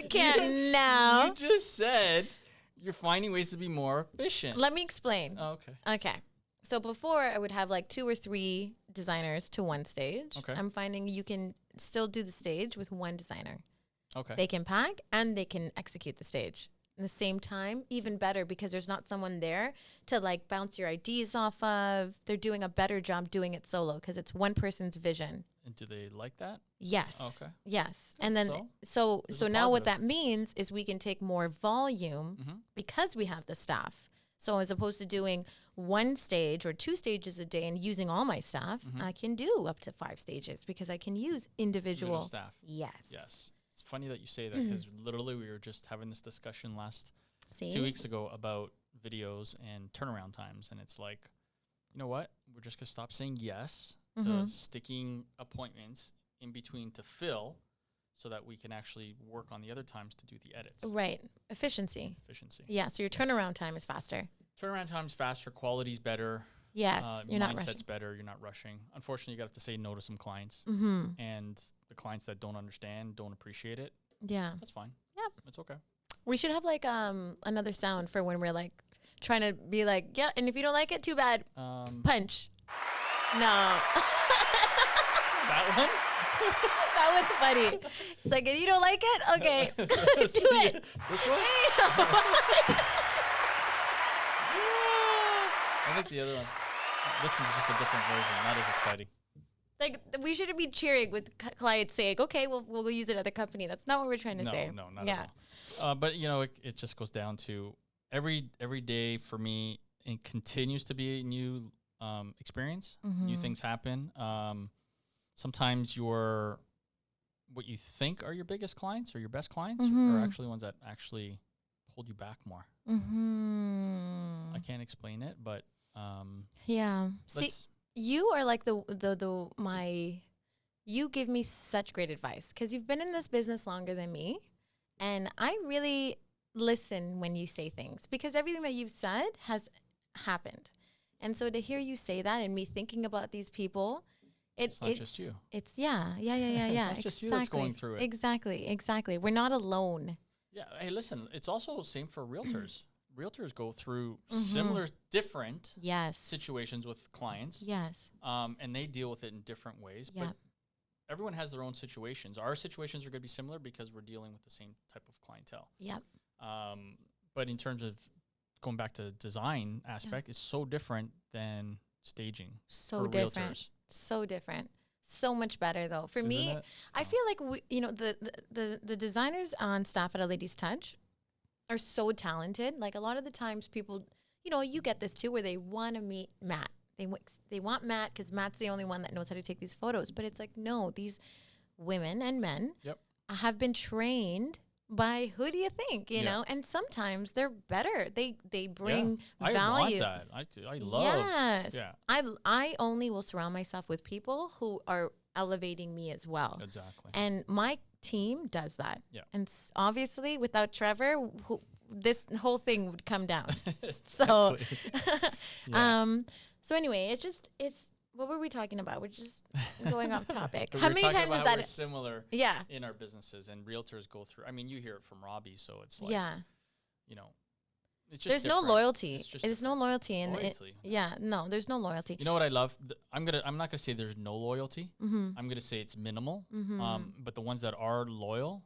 Can't now. You just said you're finding ways to be more efficient. Let me explain. Oh, okay. Okay. So before I would have like 2 or 3 designers to one stage. Okay. I'm finding you can still do the stage with one designer. Okay. They can pack and they can execute the stage. in the same time, even better, because there's not someone there to like bounce your ideas off of. They're doing a better job doing it solo because it's one person's vision. And do they like that? Yes. Okay. Yes. And then so now what that means is we can take more volume Mm-hmm. because we have the staff. So as opposed to doing one stage or 2 stages a day and using all my staff, Mm-hmm. I can do up to 5 stages because I can use individual staff. Yes. Yes. It's funny that you say that because literally we were just having this discussion See? 2 weeks ago about videos and turnaround times. And it's like, you know what? We're just going to stop saying yes to sticking appointments in between to fill so that we can actually work on the other times to do the edits. Right. Efficiency. Efficiency. Yeah. So your turnaround time is faster. Turnaround time's faster, quality's better. Yes. You're not mindset's rushing. better. You're not rushing. Unfortunately, you got to say no to some clients. Mm-hmm. And the clients that don't understand, don't appreciate it. Yeah. That's fine. Yep. It's okay. We should have like another sound for when we're like trying to be like, yeah, and if you don't like it, too bad. Punch. No. That one? That one's funny. It's like, if you don't like it, okay. Do it. This one? I think the other one. This one's just a different version. Not as exciting. Like, we shouldn't be cheering with clients saying, okay, we'll use another company. That's not what we're trying to say. No, not at all. But, you know, it just goes down to every day for me, it continues to be a new experience. New things happen. Sometimes what you think are your biggest clients or your best clients are actually ones that actually hold you back more. I can't explain it, but yeah. See, you are like you give me such great advice because you've been in this business longer than me, and I really listen when you say things because everything that you've said has happened, and so to hear you say that and me thinking about these people. It's not just you. It's yeah. It's not just you that's going through it. Exactly. We're not alone. Yeah. Hey, listen, it's also the same for realtors. Realtors go through similar, different situations with clients. Yes. And they deal with it in different ways. Yeah. But everyone has their own situations. Our situations are going to be similar because we're dealing with the same type of clientele. Yep. But in terms of going back to design aspect, it's so different than staging so for different. realtors. So different. So much better though. For me, I feel like the designers on staff at A Lady's Touch are so talented. Like a lot of the times people, you get this too where they want to meet Matt. They want Matt because Matt's the only one that knows how to take these photos. But it's like, no, these women and men have been trained by who do you think, you know? And sometimes they're better. They bring value. I want that. I love. Yes. Yeah. I only will surround myself with people who are elevating me as well. Exactly. And my team does that. Yeah. And obviously without Trevor, this whole thing would come down. So so anyway, it's what were we talking about? We're just going off topic. How many times is that? We're similar in our businesses, and realtors go through. I mean, you hear it from Robbie, so it's like, it's just there's different. no loyalty. It's just there's no loyalty in loyalty. it. No, there's no loyalty. You know what I love? I'm not gonna say there's no loyalty. I'm gonna say it's minimal. But the ones that are loyal,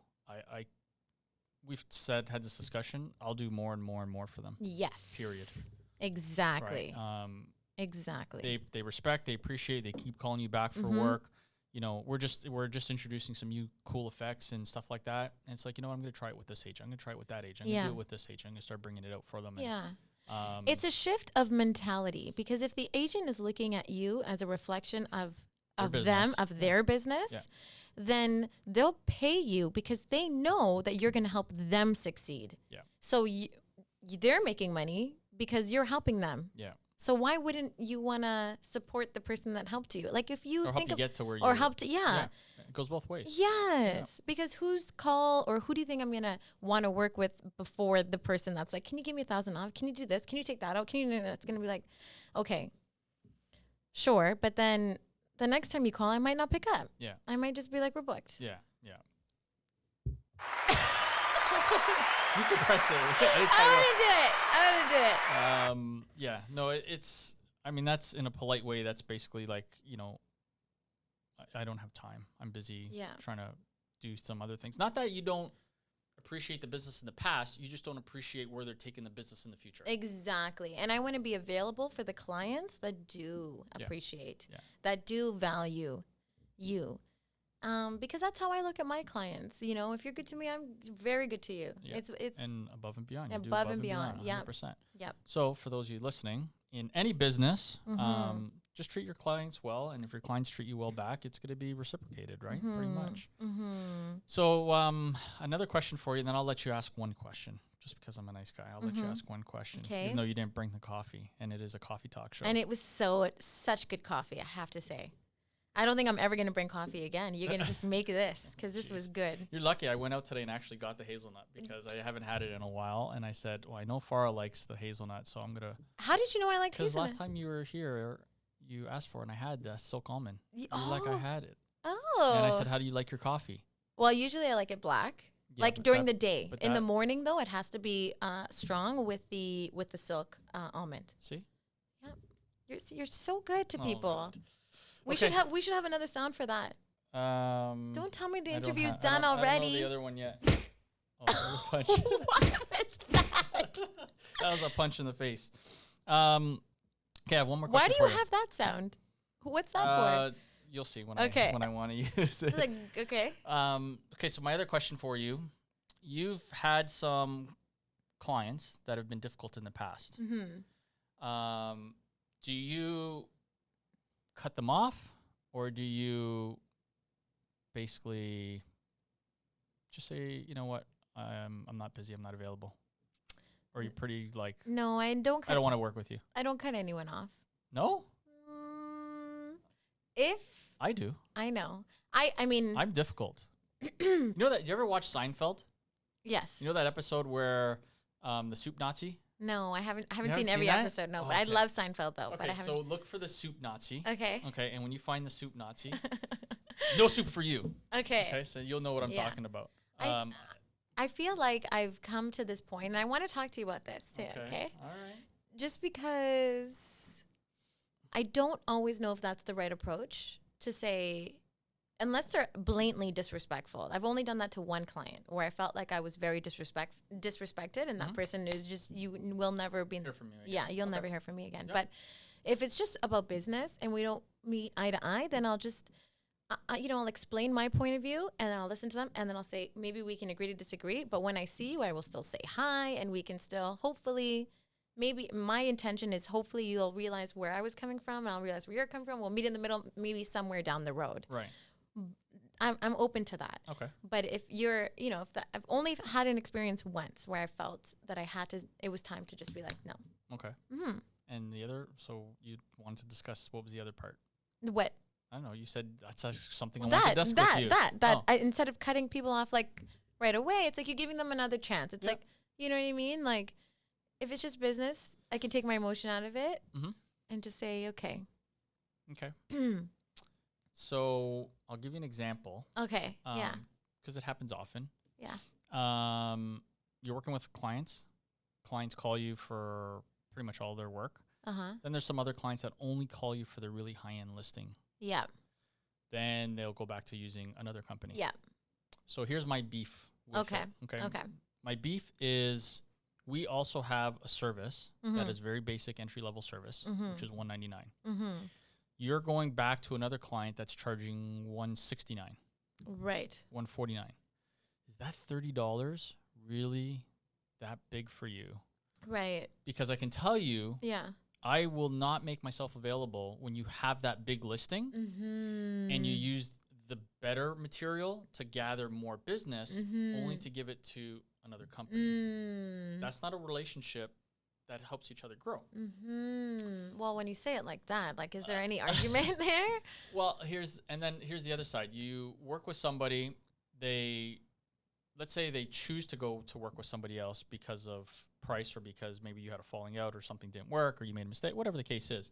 we've had this discussion. I'll do more and more and more for them. Yes. Period. Exactly. Right. Exactly. They respect, they appreciate, they keep calling you back for work. We're just introducing some new cool effects and stuff like that. And it's like, I'm going to try it with this age. I'm going to try it with that age. I'm going to do it with this age. I'm going to start bringing it out for them. It's a shift of mentality because if the agent is looking at you as a reflection of their business, then they'll pay you because they know that you're going to help them succeed. Yeah. So they're making money because you're helping them. Yeah. So why wouldn't you want to support the person that helped you? Like if you think get to where or help to, it goes both ways. Yes, because whose call or who do you think I'm gonna want to work with before the person that's like, can you give me $1,000 off? Can you do this? Can you take that out? Can you? That's gonna be like, okay, sure, but then the next time you call, I might not pick up. Yeah, I might just be like, we're booked. Yeah. You can press it. I want to do it. Yeah. No, it's. I mean, that's in a polite way. That's basically like, I don't have time. I'm busy trying to do some other things. Not that you don't appreciate the business in the past. You just don't appreciate where they're taking the business in the future. Exactly. And I want to be available for the clients that do appreciate, that do value you. Because that's how I look at my clients. You know, if you're good to me, I'm very good to you. Yeah. It's and above and beyond. Above and beyond. 100%. Yep. So for those of you listening, in any business, just treat your clients well. And if your clients treat you well back, it's going to be reciprocated, right? Pretty much. So another question for you, and then I'll let you ask one question. Just because I'm a nice guy, I'll let you ask one question. Even though you didn't bring the coffee, and it is a coffee talk show. And it was such good coffee, I have to say. I don't think I'm ever going to bring coffee again. You're going to just make this because this was good. You're lucky. I went out today and actually got the hazelnut because I haven't had it in a while. And I said, well, I know Farah likes the hazelnut, so I'm going to. How did you know I liked hazelnut? Because last time you were here, you asked for it, and I had the silk almond. You were like, I had it. Oh. And I said, how do you like your coffee? Well, usually I like it black. Yeah, like during the day. In the morning, though, it has to be strong with the silk almond. See? Yeah. You're so good to people. Right. We should have another sound for that. Don't tell me the interview's done already. I don't know the other one yet. Oh, punch. What was that? That was a punch in the face. Okay, I have one more question. Why do you have that sound? What's that for? You'll see when I want to use it. Okay. Okay, so my other question for you. You've had some clients that have been difficult in the past. Do you cut them off, or do you basically just say, you know what, I'm not busy, I'm not available? Or are you pretty like, no, I don't want to work with you? I don't cut anyone off. No? If I do. I know. I mean, I'm difficult. You know that? You ever watch Seinfeld? Yes. You know that episode where the soup Nazi? No, I haven't seen every episode. No, but I love Seinfeld though. Okay, but I haven't. So look for the soup Nazi. Okay. Okay, and when you find the soup Nazi, no soup for you. Okay. Okay, so you'll know what I'm talking about. I feel like I've come to this point, and I want to talk to you about this too. Okay. All right. Just because I don't always know if that's the right approach to say, unless they're blatantly disrespectful. I've only done that to one client where I felt like I was very disrespected, and that person is just, you will never be. Hear from you again. Yeah, you'll never hear from me again. Yep. But if it's just about business and we don't meet eye to eye, then I'll just, I'll explain my point of view, and I'll listen to them, and then I'll say, maybe we can agree to disagree. But when I see you, I will still say hi, and we can still hopefully. Maybe my intention is hopefully you'll realize where I was coming from, and I'll realize where you're coming from. We'll meet in the middle, maybe somewhere down the road. Right. I'm open to that. Okay. But if you're, I've only had an experience once where I felt that it was time to just be like, no. Okay. And the other, so you wanted to discuss, what was the other part? What? I don't know. You said that's something I want to discuss with you. Instead of cutting people off like right away, it's like you're giving them another chance. It's like, you know what I mean? Like, if it's just business, I can take my emotion out of it and just say, okay. Okay. So I'll give you an example. Okay. Yeah. Because it happens often. Yeah. You're working with clients. Clients call you for pretty much all their work. Then there's some other clients that only call you for the really high-end listing. Yeah. Then they'll go back to using another company. Yeah. So here's my beef with it. Okay. My beef is we also have a service that is very basic entry-level service, which is $199. You're going back to another client that's charging $169. Right. $149. Is that $30 really that big for you? Right. Because I can tell you, yeah, I will not make myself available when you have that big listing and you use the better material to gather more business, only to give it to another company. That's not a relationship that helps each other grow. Well, when you say it like that, like, is there any argument there? Well, here's the other side. You work with somebody, let's say they choose to go to work with somebody else because of price, or because maybe you had a falling out or something didn't work or you made a mistake, whatever the case is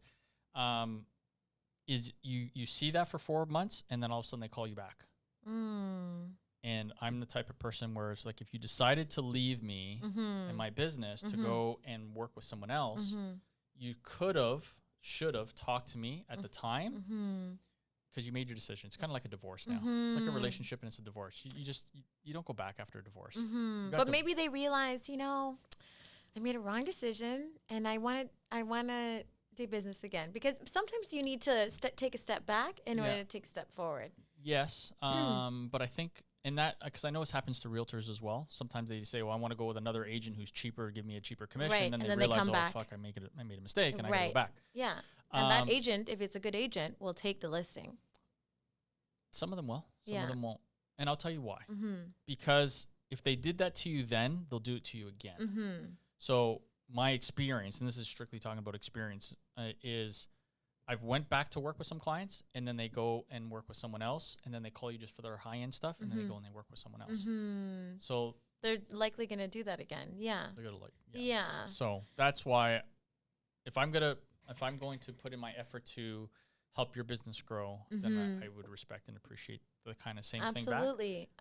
you see that for 4 months, and then all of a sudden they call you back. And I'm the type of person where it's like, if you decided to leave me in my business to go and work with someone else, you should have talked to me at the time, because you made your decision. It's kind of like a divorce now. It's like a relationship and it's a divorce. You don't go back after a divorce. But maybe they realize, you know, I made a wrong decision and I want to do business again, because sometimes you need to take a step back in order to take a step forward. Yes. But I think in that, because I know this happens to realtors as well. Sometimes they say, well, I want to go with another agent who's cheaper, give me a cheaper commission. Right. And then they they realize, come back. fuck, I made a mistake and I got to go back. Yeah. And that agent, if it's a good agent, will take the listing. Some of them will. Some of them won't. And I'll tell you why. Because if they did that to you then, they'll do it to you again. So my experience, and this is strictly talking about experience, is I've went back to work with some clients, and then they go and work with someone else, and then they call you just for their high-end stuff, and then they go and they work with someone else. So they're likely going to do that again. Yeah. They're gonna So that's why if I'm going to put in my effort to help your business grow, then I would respect and appreciate the kind of same thing back.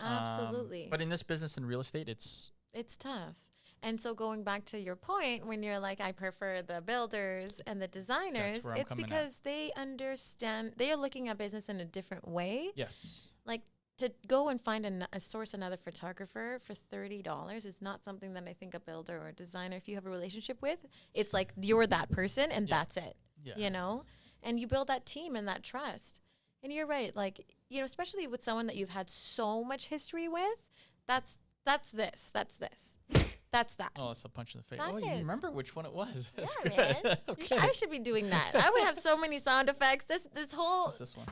Absolutely. But in this business in real estate, it's tough. And so going back to your point, when you're like, I prefer the builders and the designers, it's because they understand, they are looking at business in a different way. Yes. Like to go and find source another photographer for $30 is not something that I think a builder or a designer, if you have a relationship with, it's like you're that person and that's it, you know? And you build that team and that trust. And you're right. Like, you know, especially with someone that you've had so much history with, that's this. That's that. Oh, it's a punch in the face. That you remember which one it was. That's good. Man. Okay. I should be doing that. I would have so many sound effects. This whole. What's this one?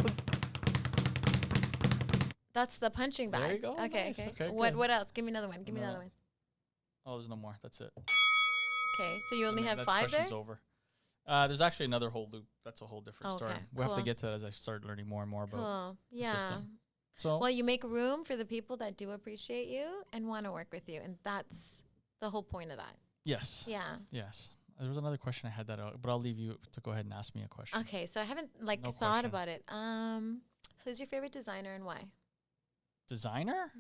That's the punching bag. There you go. Okay. Nice. Okay. What else? Give me another one. Give me another one. Oh, there's no more. That's it. Okay, so you only have 5 there? Over. There's actually another whole loop. That's a whole different story. We'll have to get to that as I start learning more and more about the system. So, well, you make room for the people that do appreciate you and want to work with you, and that's the whole point of that. Yes. Yeah. Yes. There was another question I had but I'll leave you to go ahead and ask me a question. Okay, so I haven't thought about it. Who's your favorite designer and why? Designer?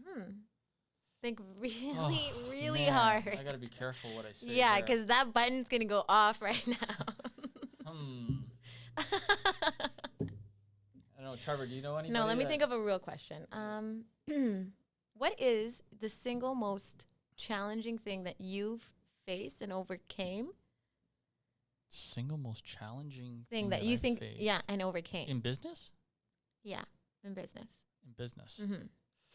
Think really hard. I gotta be careful what I say. Yeah, because that button's gonna go off right now. I don't know, Trevor. Do you know anybody? No, let me think of a real question. What is the single most challenging thing that you've faced and overcame? Single most challenging thing that you think, and overcame in business? Yeah, in business. In business.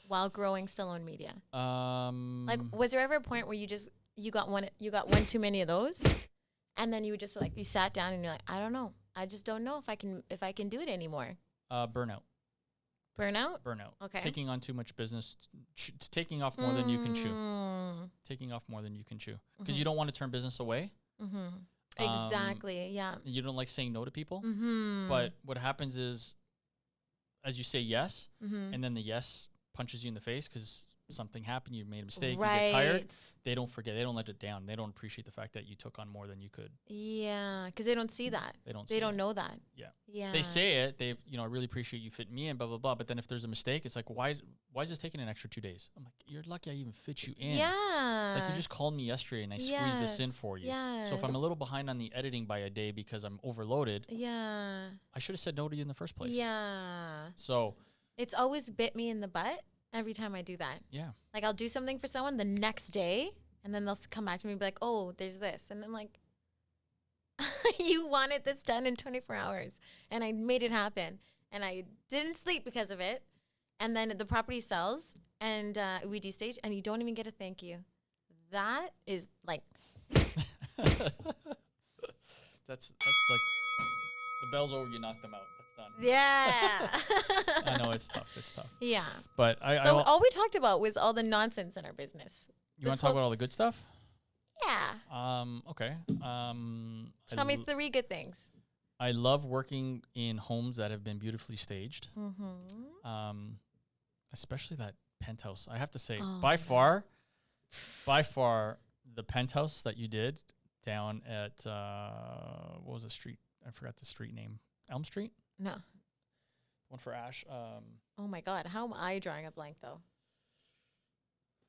While growing StalloneMedia. Like, was there ever a point where you got one too many of those, and then you just you sat down and you're like, I don't know, I just don't know if I can do it anymore. Burnout. Burnout. Okay. Taking on too much business, taking off more than you can chew. Taking off more than you can chew because you don't want to turn business away. Exactly. Yeah. You don't like saying no to people, but what happens is, as you say yes, and then the yes punches you in the face because something happened, you made a mistake, you get tired. They don't forget. They don't let it down. They don't appreciate the fact that you took on more than you could. Yeah, because they don't see that. They don't know that. Yeah. They say it. They, I really appreciate you fitting me in, blah, blah, blah. But then if there's a mistake, it's like, why is this taking an extra 2 days? I'm like, you're lucky I even fit you in. Yeah. Like, you just called me yesterday and I squeezed this in for you. Yes. So if I'm a little behind on the editing by a day because I'm overloaded, I should have said no to you in the first place. Yeah. So it's always bit me in the butt every time I do that. Yeah. Like, I'll do something for someone the next day, and then they'll come back to me and be like, oh, there's this. And I'm like, you wanted this done in 24 hours, and I made it happen. And I didn't sleep because of it. And then the property sells, and we destage, and you don't even get a thank you. That is like... That's like the bell's over, you knock them out. Done. Yeah. I know it's tough. It's tough. Yeah. But all we talked about was all the nonsense in our business. You want to talk about all the good stuff? Yeah. Okay. Tell me 3 good things. I love working in homes that have been beautifully staged. Especially that penthouse. I have to say, by far, the penthouse that you did down at what was the street? I forgot the street name. Elm Street? No. One for Ash. Oh my God. How am I drawing a blank though?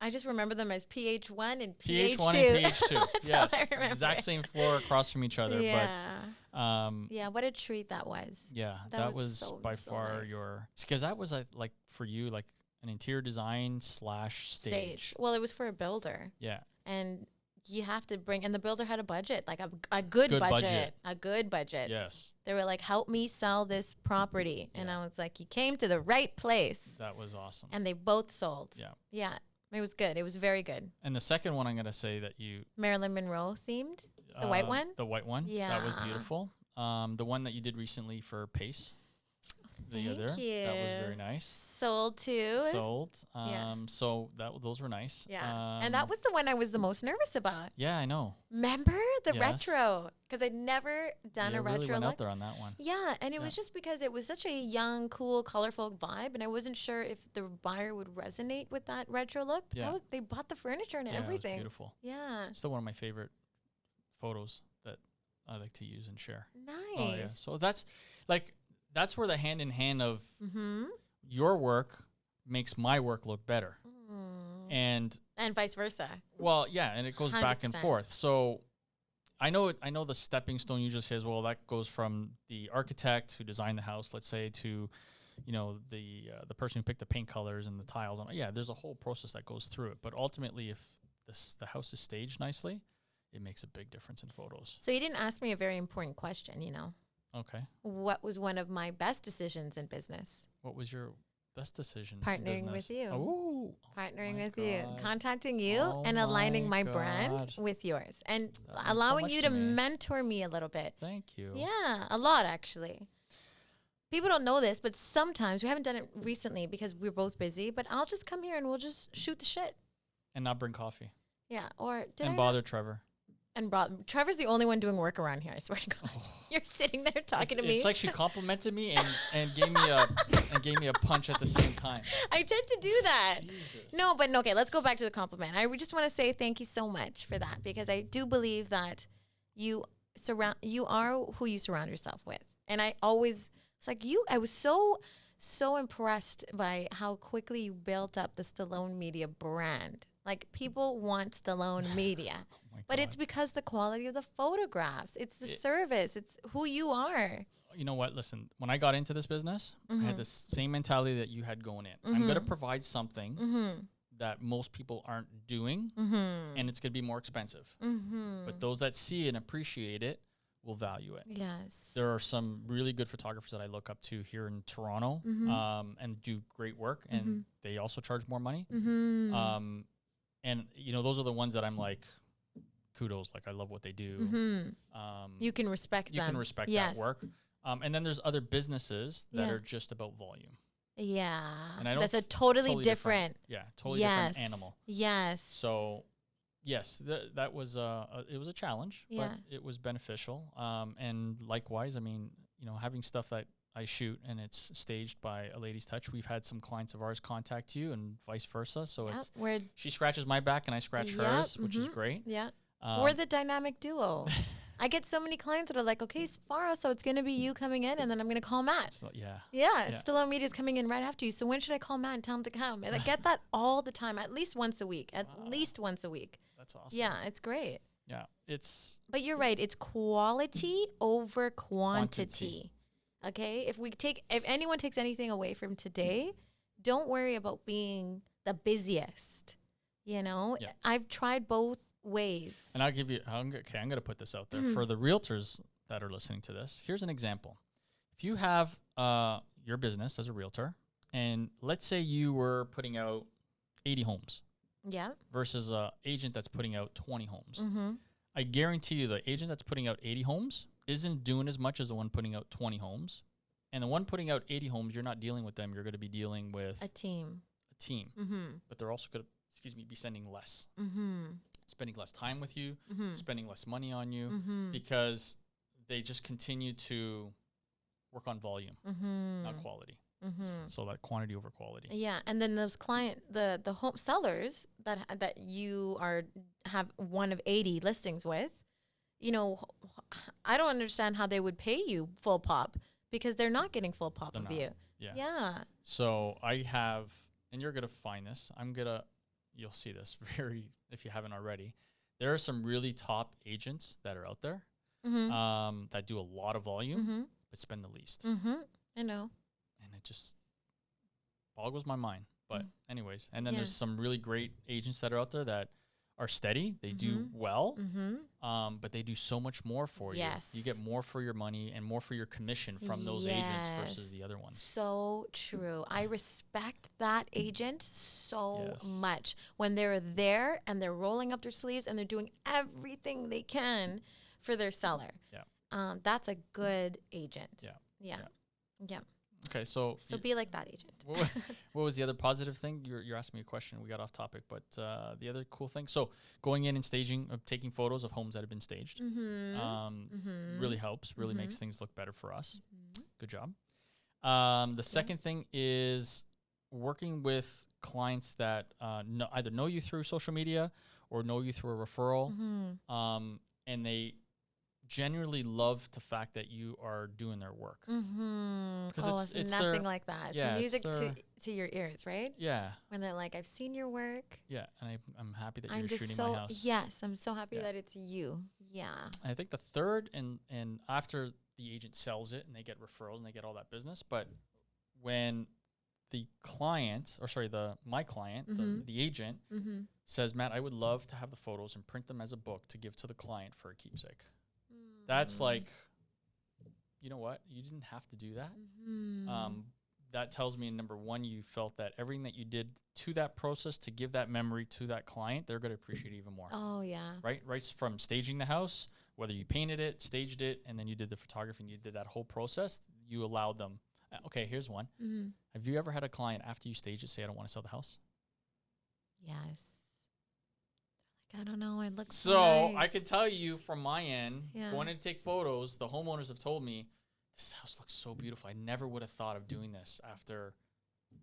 I just remember them as PH1 and PH2. PH1 and PH2. That's Yes. all I remember. Exact same floor across from each other. Yeah. But yeah, what a treat that was. yeah, That that was was so, by so far nice. because that was like for you, like an interior design / stage. Well, it was for a builder. Yeah. And you have to bring, and the builder had a budget, like a good budget. A good budget. Yes. They were like, help me sell this property. And Yeah. I was like, you came to the right place. That was awesome. And they both sold. Yeah. Yeah. It was good. It was very good. And the second one I'm going to say that you... Marilyn Monroe themed. The white one? The white one. Yeah. That was beautiful. The one that you did recently for Pace. Thank you. That was very nice. Sold too. Sold. Yeah. So those were nice. Yeah. And that was the one I was the most nervous about. Yeah, I know. Remember the Yes. retro? Because I'd never done a retro really went look. out there on that one. Yeah, and it Yeah. was just because it was such a young, cool, colorful vibe, and I wasn't sure if the buyer would resonate with that retro look. But Yeah. they bought the furniture and Yeah, it was everything. beautiful. Yeah, Still one of my favorite photos that I like to use and share. nice. Oh yeah. So that's where the hand in hand of Mm-hmm. your work makes my work look better. And vice versa. well, yeah, and it goes back and 100%. forth. So I know the stepping stone usually says, well, that goes from the architect who designed the house, let's say, to the person who picked the paint colors and the tiles. Yeah, there's a whole process that goes through it. But ultimately, if the house is staged nicely, it makes a big difference in photos. So you didn't ask me a very important question, Okay. What was one of my best decisions in business? What was your best decision? in Partnering business? with you. Oh, Partnering my with you, God. contacting you, Oh and aligning my my brand God. with yours, and That means so allowing much you to to me. mentor me a little bit. thank you. Yeah, a lot actually. People don't know this, but sometimes we haven't done it recently because we're both busy. But I'll just come here and we'll just shoot the shit. And not bring coffee. Yeah, or did And I bother Trevor. Trevor's the only one doing work around here. I swear to God, you're sitting there talking to me. It's like she complimented me and gave me a punch at the same time. I tend to do that. Jesus. No, but okay, let's go back to the compliment. I just want to say thank you so much for that because I do believe that you are who you surround yourself with. And I always it's like I was so impressed by how quickly you built up the StalloneMedia brand. Like people want StalloneMedia. Oh my But God. it's because the quality of the photographs, it's the service, it's who you are. You know what? Listen, when I got into this business, I had the same mentality that you had going in. I'm going to provide something that most people aren't doing, and it's going to be more expensive. But those that see and appreciate it will value it. Yes. There are some really good photographers that I look up to here in Toronto and do great work, and they also charge more money. And, those are the ones that I'm like, kudos, like I love what they do. You can respect You them. can respect Yes. that work. And then there's other businesses that Yeah. are just about volume. Yeah. And I don't That's a s- totally different. Yeah, totally Yes. different animal. Yes. So, yes, that was it was a challenge, Yeah. but it was beneficial. And likewise, I mean, having stuff that I shoot and it's staged by a Lady's Touch. We've had some clients of ours contact you and vice versa. So we're she scratches my back and I scratch Yep, hers, which is great. yeah. We're the dynamic duo. I get so many clients that are like, okay, Farah, so it's gonna be you coming in, and then I'm gonna call Matt. So, yeah. Yeah, it's StalloneMedia's coming in right after you. So when should I call Matt and tell him to come? And I get that all the time, at least once a week. Least once a week. That's awesome. Yeah, it's great. Yeah. It's But you're right. It's quality over quantity. Okay? If anyone takes anything away from today, don't worry about being the busiest. Yeah. I've tried both ways. And I'll give you, I'm going to put this out there. For the realtors that are listening to this, here's an example. If you have your business as a realtor, and let's say you were putting out 80 homes Yeah. versus an agent that's putting out 20 homes, I guarantee you the agent that's putting out 80 homes isn't doing as much as the one putting out 20 homes. And the one putting out 80 homes, you're not dealing with them. You're going to be dealing with A team. But they're also going to, be spending less. Spending less time with you, spending less money on you, because they just continue to work on volume, not quality. So that quantity over quality. Yeah, and then those the home sellers that you have one of 80 listings with, I don't understand how they would pay you full pop because they're not getting full pop of you. Yeah. Yeah. So I have, and you're gonna find this. I'm gonna, you'll see this if you haven't already. There are some really top agents that are out there that do a lot of volume, but spend the least. I know. And it just boggles my mind. But anyways, and then there's some really great agents that are out there that are steady. They do well, but they do so much more for you. You get more for your money and more for your commission from those agents versus the other ones. So true. I respect that agent so much when they're there and they're rolling up their sleeves and they're doing everything they can for their seller. That's a good agent. Yeah. Okay, so be like that agent. What was the other positive thing? You're asking me a question. We got off topic, but the other cool thing. So going in and staging, taking photos of homes that have been staged, really helps. Really makes things look better for us. Good job. The second thing is working with clients that either know you through social media or know you through a referral, and they genuinely love the fact that you are doing their work. Because it's nothing like that. It's music to your ears, right? Yeah. When they're like, I've seen your work. Yeah, and I'm happy that you're shooting my house. Yes, I'm so happy that it's you. Yeah. I think the third, and after the agent sells it and they get referrals and they get all that business, but when the client, my client, the agent, says, Matt, I would love to have the photos and print them as a book to give to the client for a keepsake. That's like, you know what? You didn't have to do that. That tells me, number one, you felt that everything that you did to that process to give that memory to that client, they're going to appreciate it even more. Oh, yeah. Right from staging the house, whether you painted it, staged it, and then you did the photography and you did that whole process, you allowed them. Okay, here's one. Have you ever had a client after you stage it say, I don't want to sell the house? Yes. I don't know. It looks so nice. I can tell you from my end, going in to take photos, the homeowners have told me, this house looks so beautiful. I never would have thought of doing this after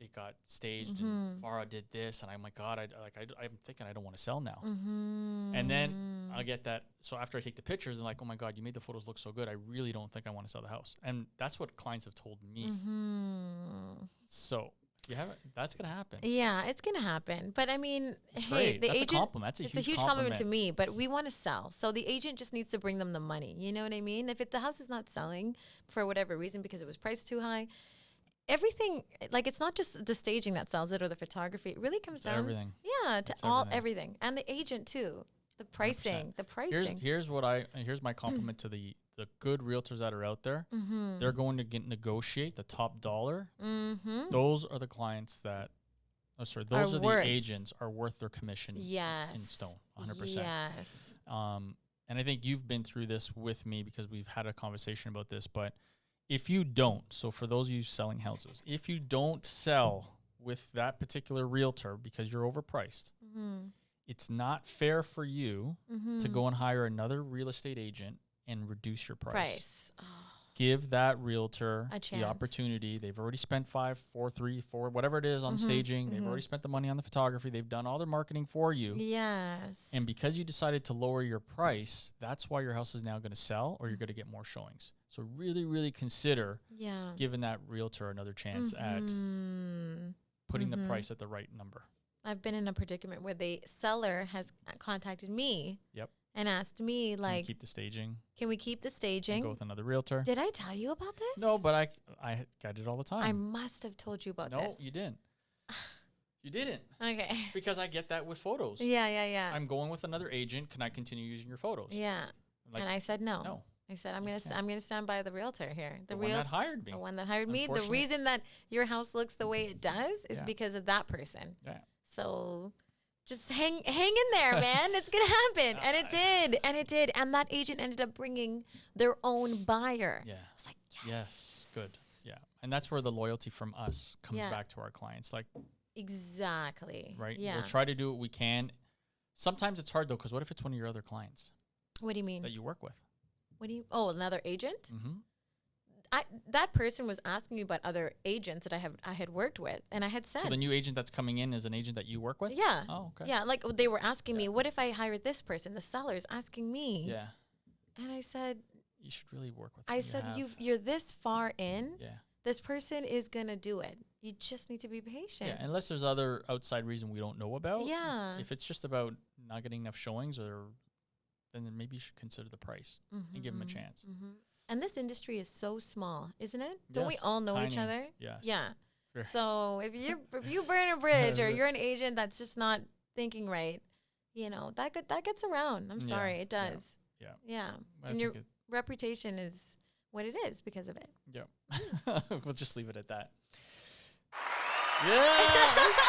it got staged and Farah did this. And I'm like, God, I'm thinking I don't want to sell now. And then I'll get that. So after I take the pictures, they're like, oh my God, you made the photos look so good. I really don't think I want to sell the house. And that's what clients have told me. So that's going to happen. Yeah, it's going to happen. But I mean, it's hey, great. the That's agent, a compliment. It's a huge compliment to me, but we want to sell. So the agent just needs to bring them the money. You know what I mean? If the house is not selling for whatever reason, because it was priced too high, everything, like it's not just the staging that sells it or the photography. It really comes down everything. Yeah, to everything. And the agent too. The pricing. 100%. The pricing. Here's my compliment to the good realtors that are out there. They're going to negotiate the top dollar. Those are the clients that those are the agents are worth their commission in stone, 100%. Yes. And I think you've been through this with me because we've had a conversation about this, but if you don't, so for those of you selling houses, if you don't sell with that particular realtor because you're overpriced, it's not fair for you to go and hire another real estate agent and reduce your price. Give that realtor the opportunity. They've already spent 5, 4, 3, 4, whatever it is on staging. They've already spent the money on the photography. They've done all their marketing for you. Yes. And because you decided to lower your price, that's why your house is now going to sell or you're going to get more showings. So really, really consider giving that realtor another chance at putting the price at the right number. I've been in a predicament where the seller has contacted me. Yep. And asked me, like, can we keep the staging? Can we keep the staging? Go with another realtor. Did I tell you about this? No, but I got it all the time. I must have told you about this. No, you didn't. You didn't. Okay. Because I get that with photos. Yeah. I'm going with another agent. Can I continue using your photos? Yeah. Like, and I said no. No. I said I'm gonna stand by the realtor here. The one that hired me. The one that hired me. The reason that your house looks the way it does is because of that person. Yeah. So just hang in there, man. It's going to happen. And it did. And that agent ended up bringing their own buyer. Yeah. I was like, yes. Good. Yeah. And that's where the loyalty from us comes back to our clients. Like, exactly. Right? Yeah. We'll try to do what we can. Sometimes it's hard, though, because what if it's one of your other clients? What do you mean? That you work with. Another agent? That person was asking me about other agents that I had worked with, and I had said. So the new agent that's coming in is an agent that you work with? Yeah. Oh, okay. Yeah, like they were asking me, what if I hired this person? The seller's asking me. Yeah. And I said. You should really work with them. I said, you're this far in. Yeah. This person is going to do it. You just need to be patient. Yeah, unless there's other outside reason we don't know about. Yeah. If it's just about not getting enough showings, then maybe you should consider the price and give them a chance. And this industry is so small, isn't it? Don't we Yes, all know each tiny. other? Yes. Yeah. Sure. So if you burn a bridge or you're an agent that's just not thinking right, you know, that gets around. I'm sorry, it does. Yeah. Yeah. I And your think reputation is what it is because of it. Yeah. We'll just leave it at that. Yeah,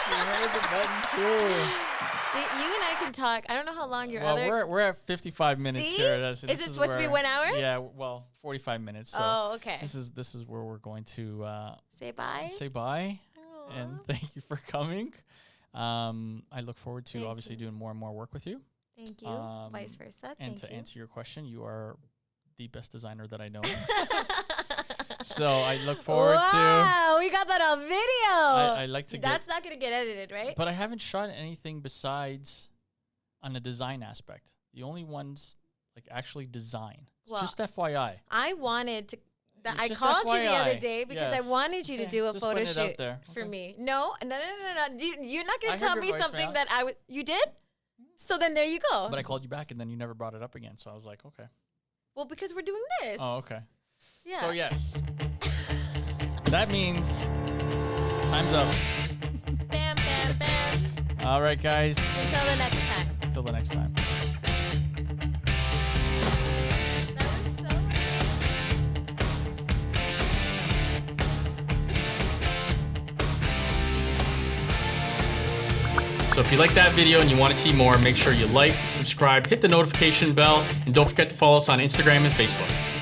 she heard the button too. See, you and I can talk. I don't know how long your other. We're at 55 minutes See? here. Is it supposed to be 1 hour? Yeah, well, 45 minutes. So Oh, okay. This is where we're going to Say bye. say bye, Aw. and thank you for coming. I look forward to Thank obviously you. doing more and more work with you. Thank you. Vice versa. And Thank to you. answer your question, you are the best designer that I know. So I look forward to. Wow, we got that on video. I like to That's not gonna get edited, right? But I haven't shot anything besides on the design aspect. The only ones like actually design. Well, Just FYI. I wanted to. I Just called you the other FYI. day because Yes. I wanted you to Okay, do a just photo putting it out shoot there. for Okay. me. No. You're not gonna I tell heard me your something voicemail. that I would. You did? So then there you go. But I called you back and then you never brought it up again. So I was like, okay. Well, because we're doing this. Oh, okay. Yeah. So yes. That means time's up. Bam, bam, bam. All right, guys. Until the next time. Until the next time. That was so. So if you like that video and you want to see more, make sure you like, subscribe, hit the notification bell, and don't forget to follow us on Instagram and Facebook.